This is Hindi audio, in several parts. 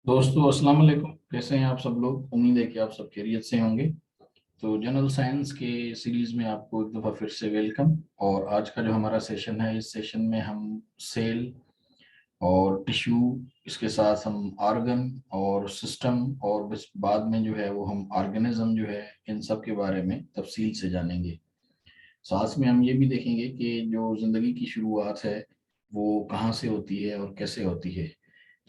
दोस्तों अस्सलाम वालेकुम। कैसे हैं आप सब लोग? उम्मीद है कि आप सब खैरियत से होंगे। तो जनरल साइंस के सीरीज में आपको एक दफ़ा फिर से वेलकम। और आज का जो हमारा सेशन है, इस सेशन में हम सेल और टिश्यू, इसके साथ हम आर्गन और सिस्टम, और बस बाद में जो है वो हम ऑर्गेनिज्म जो है, इन सब के बारे में तफसील से जानेंगे। साथ में हम ये भी देखेंगे कि जो ज़िंदगी की शुरुआत है वो कहाँ से होती है और कैसे होती है।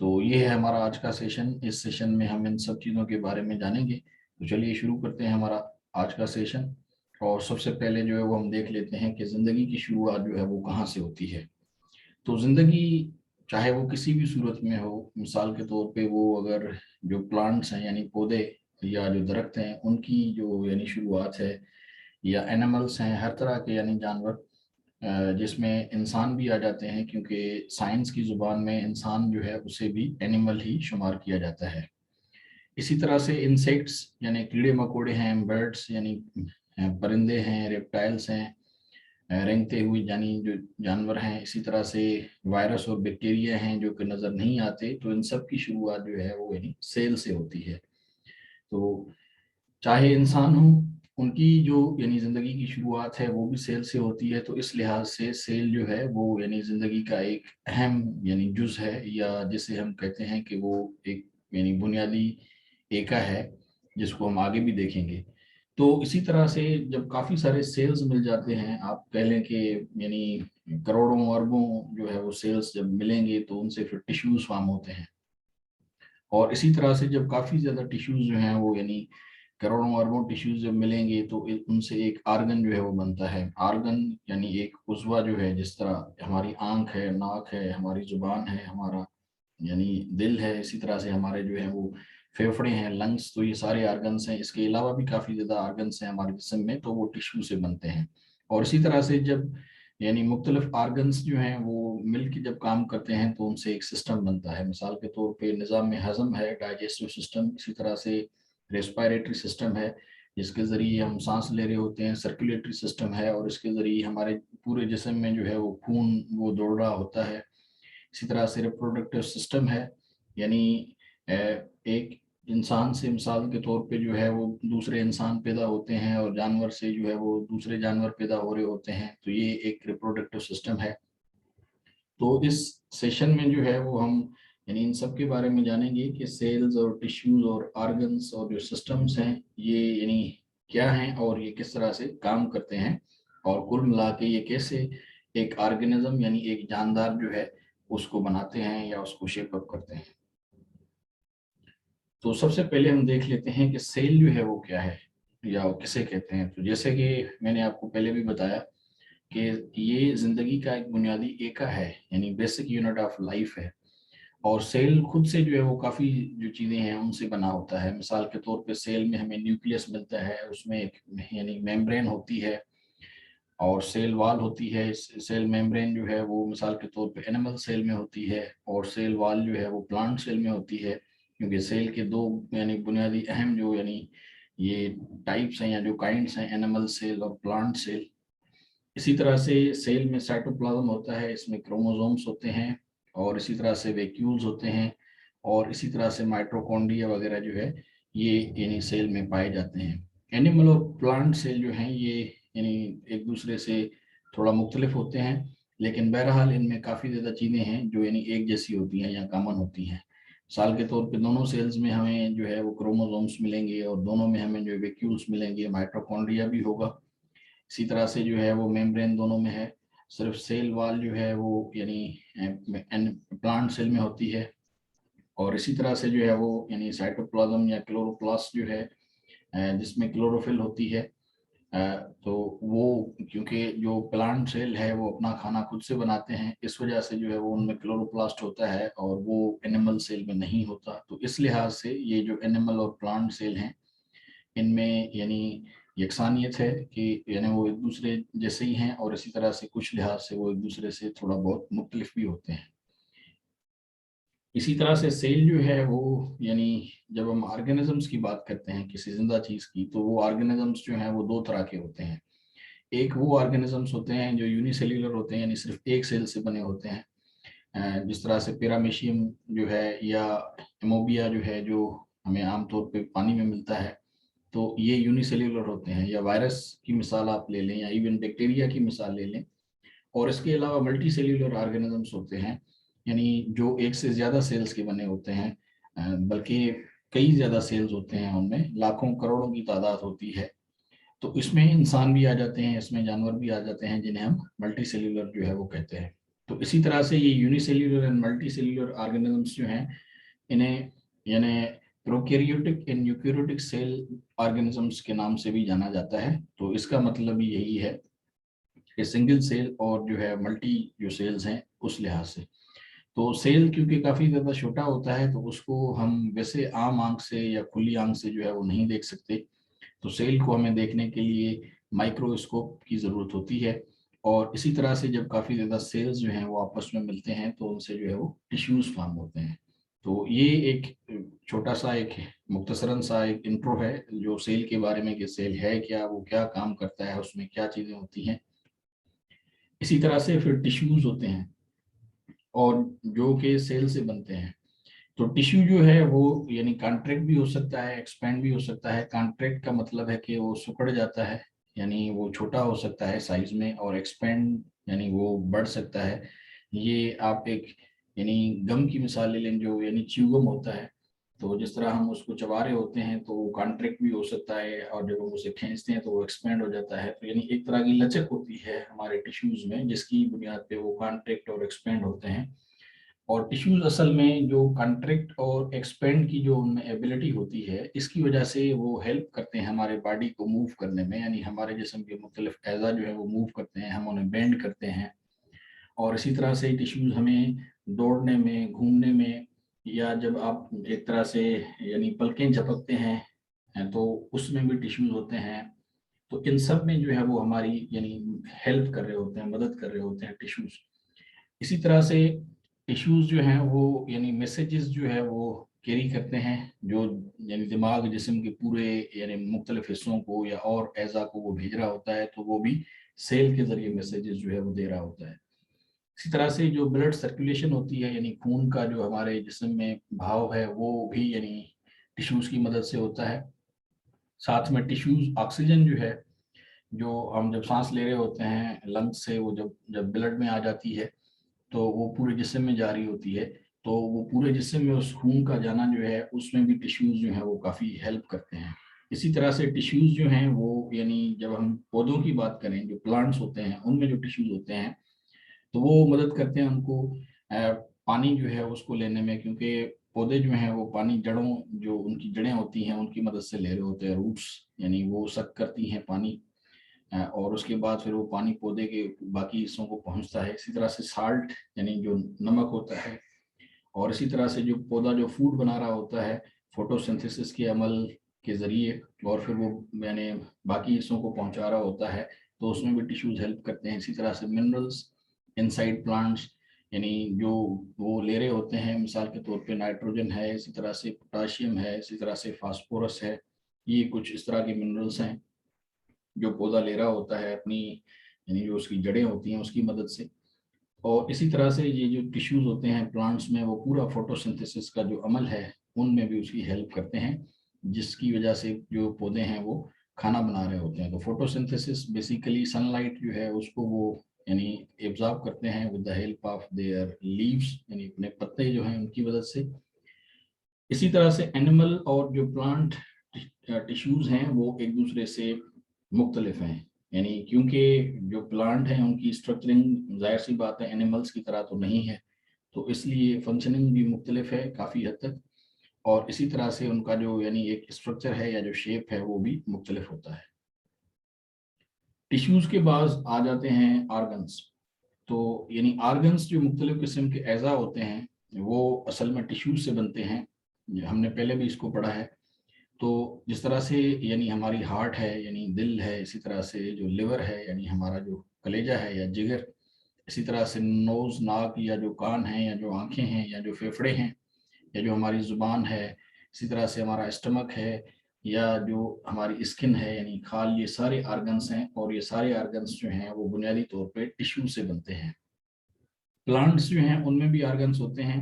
तो ये है हमारा आज का सेशन। इस सेशन में हम इन सब चीज़ों के बारे में जानेंगे। तो चलिए शुरू करते हैं हमारा आज का सेशन। और सबसे पहले जो है वो हम देख लेते हैं कि ज़िंदगी की शुरुआत जो है वो कहाँ से होती है। तो ज़िंदगी चाहे वो किसी भी सूरत में हो, मिसाल के तौर पे वो अगर जो प्लांट्स हैं यानी पौधे या जो दरख्त हैं उनकी जो यानी शुरुआत है, या एनिमल्स हैं हर तरह के यानी जानवर, जिसमें इंसान भी आ जाते हैं, क्योंकि साइंस की ज़ुबान में इंसान जो है उसे भी एनिमल ही शुमार किया जाता है। इसी तरह से इंसेक्ट्स यानी कीड़े मकोड़े हैं, बर्ड्स यानी परिंदे हैं, रेप्टाइल्स हैं, रेंगते हुए यानी जो जानवर हैं। इसी तरह से वायरस और बैक्टीरिया हैं जो कि नज़र नहीं आते। तो इन सब की शुरुआत जो है वो यानी सेल से होती है। तो चाहे इंसान हो, उनकी जो यानी ज़िंदगी की शुरुआत है वो भी सेल से होती है। तो इस लिहाज से सेल जो है वो यानी ज़िंदगी का एक अहम यानी जुज है, या जिसे हम कहते हैं कि वो एक यानी बुनियादी एका है, जिसको हम आगे भी देखेंगे। तो इसी तरह से जब काफ़ी सारे सेल्स मिल जाते हैं, आप कह लें कि यानी करोड़ों अरबों जो है वो सेल्स जब मिलेंगे तो उनसे फिर टिश्यूज फॉर्म होते हैं। और इसी तरह से जब काफ़ी ज़्यादा टिश्यूज जो हैं वो यानी करोड़ों अरबों टिश्यूज जब मिलेंगे तो उनसे एक आर्गन जो है वो बनता है। आर्गन यानी एक उज़्वा जो है, जिस तरह हमारी आंख है, नाक है, हमारी जुबान है, हमारा यानी दिल है, इसी तरह से हमारे जो है वो फेफड़े हैं, लंग्स। तो ये सारे आर्गन्स हैं। इसके अलावा भी काफ़ी ज़्यादा आर्गन्स हैं हमारे जिस्म में, तो वो टिश्यू से बनते हैं। और इसी तरह से जब यानी मुख्तलिफ आर्गन्स जो हैं वो मिल के जब काम करते हैं तो उनसे एक सिस्टम बनता है। मिसाल के तौर पे निज़ाम में हज़म है, डाइजेस्टिव सिस्टम। इसी तरह से रेस्पिरेटरी सिस्टम है, जिसके ज़रिए हम सांस ले रहे होते हैं। सर्कुलेटरी सिस्टम है, और इसके ज़रिए हमारे पूरे जिस्म में जो है वो खून वो दौड़ रहा होता है। इसी तरह से रिप्रोडक्टिव सिस्टम है, यानी एक इंसान से मिसाल के तौर पे जो है वो दूसरे इंसान पैदा होते हैं, और जानवर से जो है वो दूसरे जानवर पैदा हो रहे होते हैं। तो ये एक रिप्रोडक्टिव सिस्टम है। तो इस सेशन में जो है वो हम यानी इन सब के बारे में जानेंगे कि सेल्स और टिश्यूज और ऑर्गन्स और जो सिस्टम्स हैं ये यानी क्या हैं, और ये किस तरह से काम करते हैं, और कुल मिला के ये कैसे एक ऑर्गेनिज्म यानी एक जानदार जो है उसको बनाते हैं या उसको शेप अप करते हैं। तो सबसे पहले हम देख लेते हैं कि सेल जो है वो क्या है, या वो किसे कहते हैं। तो जैसे कि मैंने आपको पहले भी बताया कि ये जिंदगी का एक बुनियादी एका है, यानी बेसिक यूनिट ऑफ लाइफ है। और सेल खुद से जो है वो काफ़ी जो चीज़ें हैं उनसे बना होता है। मिसाल के तौर पे सेल में हमें न्यूक्लियस मिलता है, उसमें एक यानी मेम्ब्रेन होती है, और सेल वॉल होती है। सेल मेम्ब्रेन जो है वो मिसाल के तौर पे एनिमल सेल में होती है, और सेल वॉल जो है वो प्लांट सेल में होती है। क्योंकि सेल के दो यानी बुनियादी अहम जो यानी ये टाइप्स हैं या जो काइंड्स हैं, एनिमल सेल और प्लांट सेल। इसी तरह से सेल में साइटोप्लाज्म होता है, इसमें क्रोमोसोम्स होते हैं, और इसी तरह से वैक्यूल्स होते हैं, और इसी तरह से माइटोकॉन्ड्रिया वगैरह जो है ये यानी सेल में पाए जाते हैं। एनिमल और प्लांट सेल जो हैं ये यानी एक दूसरे से थोड़ा मुख्तलिफ होते हैं, लेकिन बहरहाल इनमें काफ़ी ज़्यादा चीज़ें हैं जो यानी एक जैसी होती हैं या कॉमन होती हैं। मिसाल के तौर पे दोनों सेल्स में हमें जो है वो क्रोमोसोम्स मिलेंगे, और दोनों में हमें जो वैक्यूल्स मिलेंगे, माइटोकॉन्ड्रिया भी होगा। इसी तरह से जो है वो मेम्ब्रेन दोनों में है। सिर्फ सेल वॉल जो है वो यानी प्लांट सेल में होती है। और इसी तरह से जो है वो यानी साइटोप्लाज्म या क्लोरोप्लास्ट जो है, जिसमें क्लोरोफिल होती है। अ, तो वो क्योंकि जो प्लांट सेल है वो अपना खाना खुद से बनाते हैं, इस वजह से जो है वो उनमें क्लोरोप्लास्ट होता है, और वो एनिमल सेल में नहीं होता। तो इस लिहाज से ये जो एनिमल और प्लांट सेल हैं इनमें यानी यकसानियत है कि यानी वो एक दूसरे जैसे ही हैं, और इसी तरह से कुछ लिहाज से वो एक दूसरे से थोड़ा बहुत मुख्तलिफ भी होते हैं। इसी तरह से सेल जो है वो यानी जब हम ऑर्गेनिजम्स की बात करते हैं किसी जिंदा चीज की, तो वो ऑर्गेनिजम्स जो हैं वो दो तरह के होते हैं। एक वो ऑर्गेनिजम्स होते हैं जो यूनिसेल्युलर होते हैं, यानी सिर्फ एक सेल से बने होते हैं, जिस तरह से पैरामीशियम जो है, या एमोबिया जो है, जो हमें आमतौर पे पानी में मिलता है, तो ये यूनिसेल्यूलर होते हैं। या वायरस की मिसाल आप ले लें, या इवन बैक्टीरिया की मिसाल ले लें। और इसके अलावा मल्टी सेल्यूलर ऑर्गेनिजम्स होते हैं, यानी जो एक से ज़्यादा सेल्स के बने होते हैं, बल्कि कई ज़्यादा सेल्स होते हैं, उनमें लाखों करोड़ों की तादाद होती है। तो इसमें इंसान भी आ जाते हैं, इसमें जानवर भी आ जाते हैं, जिन्हें हम मल्टी सेल्यूलर जो है वो कहते हैं। तो इसी तरह से ये unicellular and multi cellular organisms जो हैं, इन्हें यानी prokaryotic and eukaryotic cell organisms के नाम से भी जाना जाता है। तो इसका मतलब भी यही है कि सिंगल सेल और जो है मल्टी जो सेल्स हैं उस लिहाज से। तो सेल क्योंकि काफ़ी ज़्यादा छोटा होता है, तो उसको हम वैसे आम आंख से या खुली आंख से जो है वो नहीं देख सकते। तो सेल को हमें देखने के लिए माइक्रोस्कोप की ज़रूरत होती है। और इसी तरह से जब काफ़ी ज़्यादा सेल्स जो हैं वो आपस में मिलते हैं, तो उनसे जो है वो टिश्यूज़ फॉर्म होते हैं। तो ये एक छोटा सा एक मुख्तसरन सा एक इंट्रो है जो सेल के बारे में, कि सेल है क्या, वो क्या काम करता है, उसमें क्या चीज़ें होती हैं। इसी तरह से फिर टिश्यूज़ होते हैं, और जो कि सेल से बनते हैं। तो टिश्यू जो है वो यानी कॉन्ट्रैक्ट भी हो सकता है, एक्सपेंड भी हो सकता है। कॉन्ट्रैक्ट का मतलब है कि वो सिकुड़ जाता है, यानी वो छोटा हो सकता है साइज में, और एक्सपेंड यानी वो बढ़ सकता है। ये आप एक यानी गम की मिसाल ले लें, जो यानी च्युइंगम होता है। तो जिस तरह हम उसको चबा रहे होते हैं, तो वो कॉन्ट्रैक्ट भी हो सकता है, और जब हम उसे खींचते हैं तो वो एक्सपेंड हो जाता है। तो यानी एक तरह की लचक होती है हमारे टिश्यूज में, जिसकी बुनियाद पे वो कॉन्ट्रैक्ट और एक्सपेंड होते हैं। और टिश्यूज असल में जो कंट्रैक्ट और एक्सपेंड की जो उनमें एबिलिटी होती है, इसकी वजह से वो हेल्प करते हैं हमारे बॉडी को मूव करने में, यानी हमारे जिस्म के मुख्तलिफ अज़ा जो है वो मूव करते हैं, हम उन्हें बेंड करते हैं। और इसी तरह से टिश्यूज हमें दौड़ने में, घूमने में, या जब आप एक तरह से यानी पलकें झपकते हैं तो उसमें भी टिश्यूज होते हैं। तो इन सब में जो है वो हमारी यानी हेल्प कर रहे होते हैं, मदद कर रहे होते हैं टिश्यूज। इसी तरह से टिश्यूज जो हैं वो यानी मैसेजेस जो है वो कैरी करते हैं, जो यानी दिमाग जिस्म के पूरे यानी मुख्तलिफ हिस्सों को या और एज़ा को वो भेज रहा होता है, तो वो भी सेल के जरिए मैसेजेस जो है वो दे रहा होता है। इसी तरह से जो ब्लड सर्कुलेशन होती है, यानी खून का जो हमारे जिस्म में भाव है, वो भी यानी टिश्यूज की मदद से होता है। साथ में टिश्यूज ऑक्सीजन जो है, जो हम जब सांस ले रहे होते हैं लंग्स से, वो जब जब ब्लड में आ जाती है, तो वो पूरे जिस्म में जारी होती है। तो वो पूरे जिस्म में उस खून का जाना जो है, उसमें भी टिश्यूज जो है वो काफ़ी हेल्प करते हैं। इसी तरह से टिश्यूज जो हैं वो यानी जब हम पौधों की बात करें, जो प्लांट्स होते हैं उनमें जो टिश्यूज होते हैं, तो वो मदद करते हैं उनको पानी जो है उसको लेने में, क्योंकि पौधे जो हैं वो पानी जड़ों, जो उनकी जड़ें होती हैं उनकी मदद से ले रहे होते हैं। रूट्स यानी वो सक करती हैं पानी, और उसके बाद फिर वो पानी पौधे के बाकी हिस्सों को पहुंचता है। इसी तरह से साल्ट यानी जो नमक होता है, और इसी तरह से जो पौधा जो फूड बना रहा होता है फोटोसिंथेसिस के अमल के जरिए, और फिर वो यानी बाकी हिस्सों को पहुंचा रहा होता है, तो उसमें भी टिश्यूज हेल्प करते हैं। इसी तरह से मिनरल्स इनसाइड प्लांट्स, यानी जो वो ले रहे होते हैं, मिसाल के तौर पे नाइट्रोजन है, इसी तरह से पोटाशियम है, इसी तरह से फास्फोरस है। ये कुछ इस तरह के मिनरल्स हैं जो पौधा ले रहा होता है अपनी यानी जो उसकी जड़ें होती हैं उसकी मदद से। और इसी तरह से ये जो टिश्यूज होते हैं प्लांट्स में, वो पूरा फोटोसिंथेसिस का जो अमल है उनमें भी उसकी हेल्प करते हैं, जिसकी वजह से जो पौधे हैं वो खाना बना रहे होते हैं। तो फोटोसिंथेसिस बेसिकली सनलाइट जो है उसको वो यानी एब्जॉर्ब करते हैं with the help of their leaves, यानी अपने पत्ते जो हैं उनकी मदद से। इसी तरह से एनिमल और जो प्लांट टिश्यूज हैं वो एक दूसरे से मुख्तलिफ हैं, यानी क्योंकि जो प्लांट हैं उनकी स्ट्रक्चरिंग जाहिर सी बात है एनिमल्स की तरह तो नहीं है, तो इसलिए फंक्शनिंग भी मुख्तलिफ है काफ़ी हद तक। और इसी तरह से उनका जो यानी एक स्ट्रक्चर है या जो शेप है वो भी मुख्तलिफ होता है। टिश्यूज के बाद आ जाते हैं आर्गन्स। तो यानी आर्गन्स जो मुख्तलिफ किस्म के अज़ा होते हैं वो असल में टिश्यूज से बनते हैं, ये हमने पहले भी इसको पढ़ा है। तो जिस तरह से यानी हमारी हार्ट है यानी दिल है, इसी तरह से जो लिवर है यानी हमारा जो कलेजा है या जिगर, इसी तरह से नोज नाक या जो कान है या जो आंखें हैं या जो फेफड़े हैं या जो हमारी जुबान है, इसी तरह से हमारा स्टमक है, या जो हमारी स्किन है यानी खाल, ये सारे आर्गन्स हैं। और ये सारे आर्गन्स जो हैं वो बुनियादी तौर पे टिश्यू से बनते हैं। प्लांट्स जो हैं उनमें भी आर्गन्स होते हैं,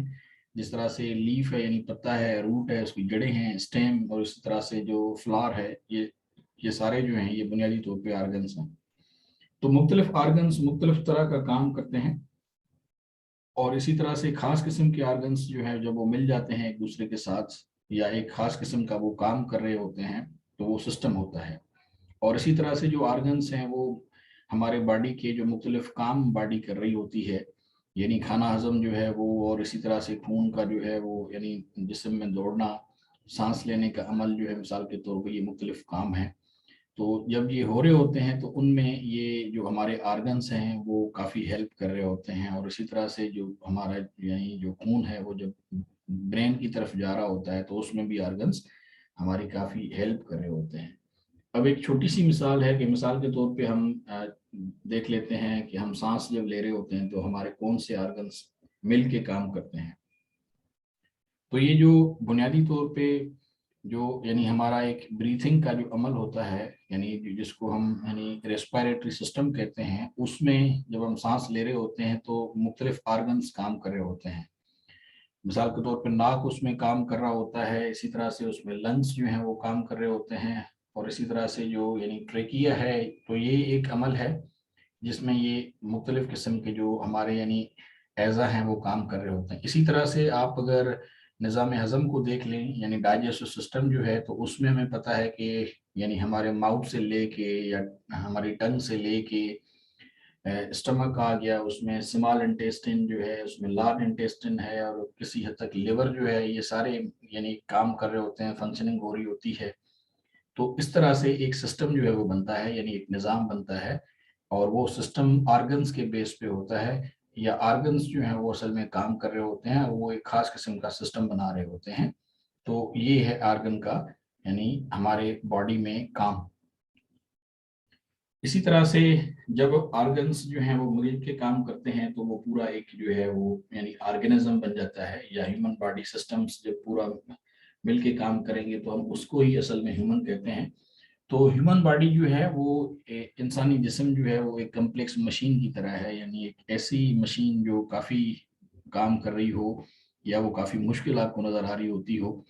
जिस तरह से लीफ है यानी पत्ता है, रूट है, उसकी जड़ें हैं, स्टेम, और इसी तरह से जो फ्लावर है, ये सारे जो हैं ये बुनियादी तौर पे आर्गन्स हैं। तो मुख्तलिफ आर्गन्स मुख्तलिफ तरह का काम करते हैं, और इसी तरह से खास किस्म के आर्गन्स जो है जब वो मिल जाते हैं एक दूसरे के साथ, या एक खास किस्म का वो काम कर रहे होते हैं, तो वो सिस्टम होता है। और इसी तरह से जो आर्गन्स हैं वो हमारे बॉडी के जो मुख्तलिफ काम बॉडी कर रही होती है, यानी खाना हजम जो है वो, और इसी तरह से खून का जो है वो, यानी जिस्म में दौड़ना, सांस लेने का अमल जो है, मिसाल के तौर पर ये मुख्तलिफ काम हैं। तो जब ये हो रहे होते हैं तो उनमें ये जो हमारे आर्गन्स हैं वो काफ़ी हेल्प कर रहे होते हैं। और इसी तरह से जो हमारा यानी जो खून है वो जब ब्रेन की तरफ जा रहा होता है तो उसमें भी आर्गन्स हमारी काफ़ी हेल्प कर रहे होते हैं। अब एक छोटी सी मिसाल है कि मिसाल के तौर पे हम देख लेते हैं कि हम सांस जब ले रहे होते हैं तो हमारे कौन से आर्गन्स मिल के काम करते हैं। तो ये जो बुनियादी तौर पे जो यानी हमारा एक ब्रीथिंग का जो अमल होता है, यानी जिसको हम यानी रेस्पिरेटरी सिस्टम कहते हैं, उसमें जब हम सांस ले रहे होते हैं तो मुख्तलिफ आर्गन्स काम कर रहे होते हैं। मिसाल के तौर पर नाक उसमें काम कर रहा होता है, इसी तरह से उसमें लंग्स जो हैं वो काम कर रहे होते हैं, और इसी तरह से जो यानी ट्रेकिया है, तो ये एक अमल है जिसमें ये मुख्तलिफ किस्म के जो हमारे यानी एज़ा हैं वो काम कर रहे होते हैं। इसी तरह से आप अगर निज़ाम हज़म को देख लें, यानी डाइजेस्टिव सिस्टम जो है, तो उसमें हमें पता है कि यानी हमारे माउथ से लेके या हमारी टंग से लेके स्टमक आ गया, उसमें स्मॉल इंटेस्टिन जो है, उसमें लार्ज इंटेस्टिन है, और किसी हद तक लिवर जो है, ये सारे यानी काम कर रहे होते हैं, फंक्शनिंग हो रही होती है। तो इस तरह से एक सिस्टम जो है वो बनता है, यानी एक निज़ाम बनता है, और वो सिस्टम आर्गन्स के बेस पे होता है, या आर्गन्स जो हैं वो असल में काम कर रहे होते हैं, और वो एक खास किस्म का सिस्टम बना रहे होते हैं। तो ये है आर्गन का यानी हमारे बॉडी में काम। इसी तरह से जब ऑर्गन्स जो हैं वो मिल के काम करते हैं तो वो पूरा एक जो है वो यानी ऑर्गेनिज्म बन जाता है, या ह्यूमन बॉडी सिस्टम्स जब पूरा मिल के काम करेंगे तो हम उसको ही असल में ह्यूमन कहते हैं। तो ह्यूमन बॉडी जो है वो इंसानी जिस्म जो है वो एक कम्प्लेक्स मशीन की तरह है, यानी एक ऐसी मशीन जो काफ़ी काम कर रही हो, या वो काफ़ी मुश्किल आपको नज़र आ रही होती हो।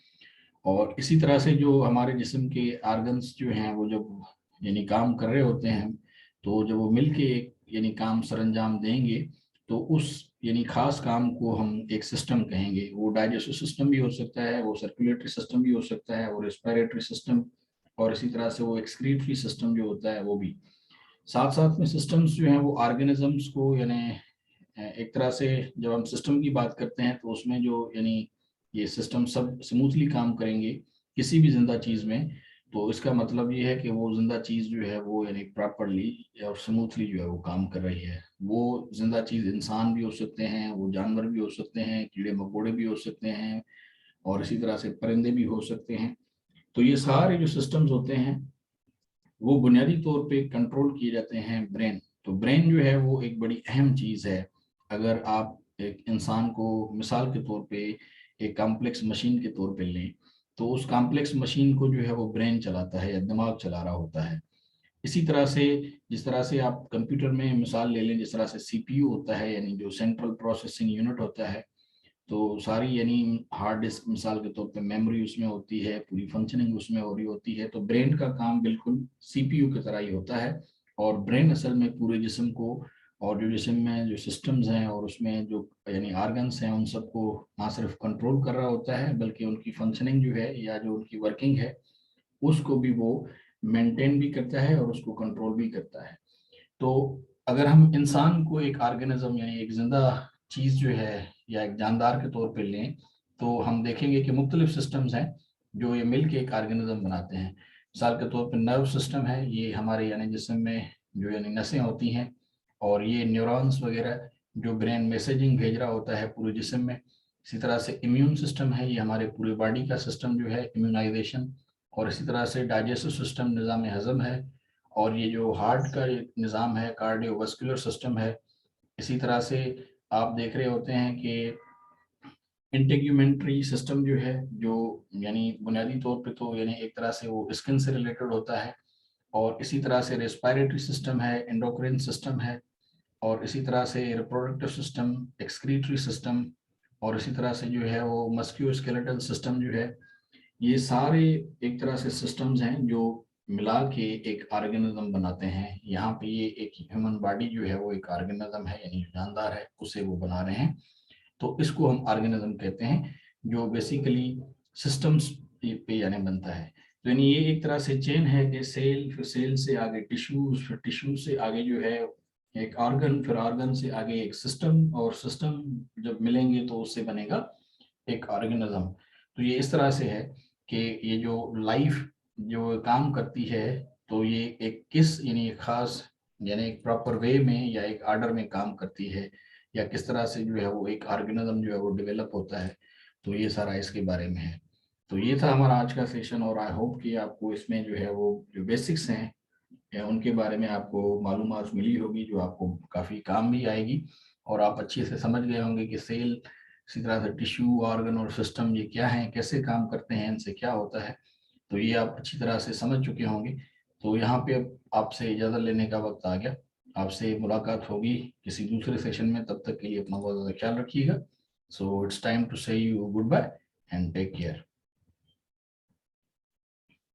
और इसी तरह से जो हमारे जिस्म के आर्गन्स जो हैं वो जब यानी काम कर रहे होते हैं, तो जब वो मिल के एक यानी काम सरंजाम देंगे, तो उस यानी खास काम को हम एक सिस्टम कहेंगे। वो डाइजेस्टिव सिस्टम भी हो सकता है, वो सर्कुलेटरी सिस्टम भी हो सकता है, वो रेस्पिरेटरी सिस्टम, और इसी तरह से वो एक्सक्रीटरी सिस्टम जो होता है वो भी। साथ साथ में सिस्टम्स जो हैं वो ऑर्गेनिजम्स को यानी एक तरह से जब हम सिस्टम की बात करते हैं तो उसमें जो यानी ये सिस्टम सब स्मूथली काम करेंगे किसी भी जिंदा चीज में, तो इसका मतलब ये है कि वो जिंदा चीज जो है वो यानी प्रॉपरली और स्मूथली जो है वो काम कर रही है। वो जिंदा चीज इंसान भी हो सकते हैं, वो जानवर भी हो सकते हैं, कीड़े मकोड़े भी हो सकते हैं, और इसी तरह से परिंदे भी हो सकते हैं। तो ये सारे जो सिस्टम्स होते हैं वो बुनियादी तौर पे कंट्रोल किए जाते हैं ब्रेन। तो ब्रेन जो है वो एक बड़ी अहम चीज़ है। अगर आप एक इंसान को मिसाल के तौर पे एक कॉम्प्लेक्स मशीन के तौर पे लें, तो उस कॉम्प्लेक्स मशीन को जो है वो ब्रेन चलाता है या दिमाग चला रहा होता है। इसी तरह से जिस तरह से आप कंप्यूटर में मिसाल ले लें, जिस तरह से सीपीयू होता है यानी जो सेंट्रल प्रोसेसिंग यूनिट होता है, तो सारी यानी हार्ड डिस्क मिसाल के तौर पे मेमोरी उसमें होती है, पूरी फंक्शनिंग उसमें हो रही होती है। तो ब्रेन का काम बिल्कुल सीपीयू की तरह ही होता है, और ब्रेन असल में पूरे जिस्म को, और जो जिस्म में जो सिस्टम्स हैं और उसमें जो यानी आर्गन्स हैं उन सबको ना सिर्फ कंट्रोल कर रहा होता है, बल्कि उनकी फंक्शनिंग जो है या जो उनकी वर्किंग है उसको भी वो मेंटेन भी करता है और उसको कंट्रोल भी करता है। तो अगर हम इंसान को एक ऑर्गेनिज्म यानी एक जिंदा चीज जो है या एक जानदार के तौर पे लें, तो हम देखेंगे कि मुख्तलिफ सिस्टम्स हैं जो ये मिल के एक ऑर्गेनिज्म बनाते हैं। मिसाल के तौर पे नर्व सिस्टम है, ये हमारे यानी जिस्म में जो यानी नसें होती हैं, और ये न्यूरॉन्स वगैरह जो ब्रेन मैसेजिंग भेज रहा होता है पूरे जिस्म में। इसी तरह से इम्यून सिस्टम है, ये हमारे पूरे बॉडी का सिस्टम जो है इम्यूनाइजेशन। और इसी तरह से डाइजेस्टिव सिस्टम निज़ाम हज़म है, और ये जो हार्ट का एक निज़ाम है कार्डियोवास्कुलर सिस्टम है। इसी तरह से आप देख रहे होते हैं कि इंटेग्यूमेंट्री सिस्टम जो है, जो यानी बुनियादी तौर पे तो यानी एक तरह से वो स्किन से रिलेटेड होता है, और इसी तरह से रेस्पिरेटरी सिस्टम है, एंडोक्राइन सिस्टम है, और इसी तरह से रिप्रोडक्टिव सिस्टम, एक्सक्रीटरी सिस्टम, और इसी तरह से जो है वो मस्क्यूलोस्केलेटल सिस्टम जो है, ये सारे एक तरह से सिस्टम्स हैं जो मिला के एक ऑर्गेनिज्म बनाते हैं। यहाँ पे ये एक ह्यूमन बॉडी जो है वो एक ऑर्गेनिज्म है, यानी जो जानदार है उसे वो बना रहे हैं। तो इसको हम ऑर्गेनिज्म कहते हैं, जो बेसिकली सिस्टम्स पे यानी बनता है। तो यानी ये एक तरह से चेन है कि सेल, फिर सेल से आगे टिश्यूज, फिर टिश्यू से आगे जो है एक ऑर्गन, फिर ऑर्गन से आगे एक सिस्टम, और सिस्टम जब मिलेंगे तो उससे बनेगा एक ऑर्गेनिज्म। तो ये इस तरह से है कि ये जो लाइफ जो काम करती है, तो ये एक किस यानी एक खास यानी एक प्रॉपर वे में या एक ऑर्डर में काम करती है, या किस तरह से जो है वो एक ऑर्गेनिज्म जो है वो डेवलप होता है। तो ये सारा इसके बारे में है। तो ये था हमारा आज का सेशन, और आई होप कि आपको इसमें जो है वो जो बेसिक्स हैं या उनके बारे में आपको मालूमात मिली होगी, जो आपको काफ़ी काम भी आएगी, और आप अच्छे से समझ गए होंगे कि सेल, इसी तरह से टिश्यू, ऑर्गन और सिस्टम ये क्या है, कैसे काम करते हैं, इनसे क्या होता है। तो ये आप अच्छी तरह से समझ चुके होंगे। तो यहाँ पे अब आपसे इजाज़त लेने का वक्त आ गया। आपसे मुलाकात होगी किसी दूसरे सेशन में, तब तक के लिए अपना बहुत ज़्यादा ख्याल रखिएगा। So it's time to say you goodbye and take care.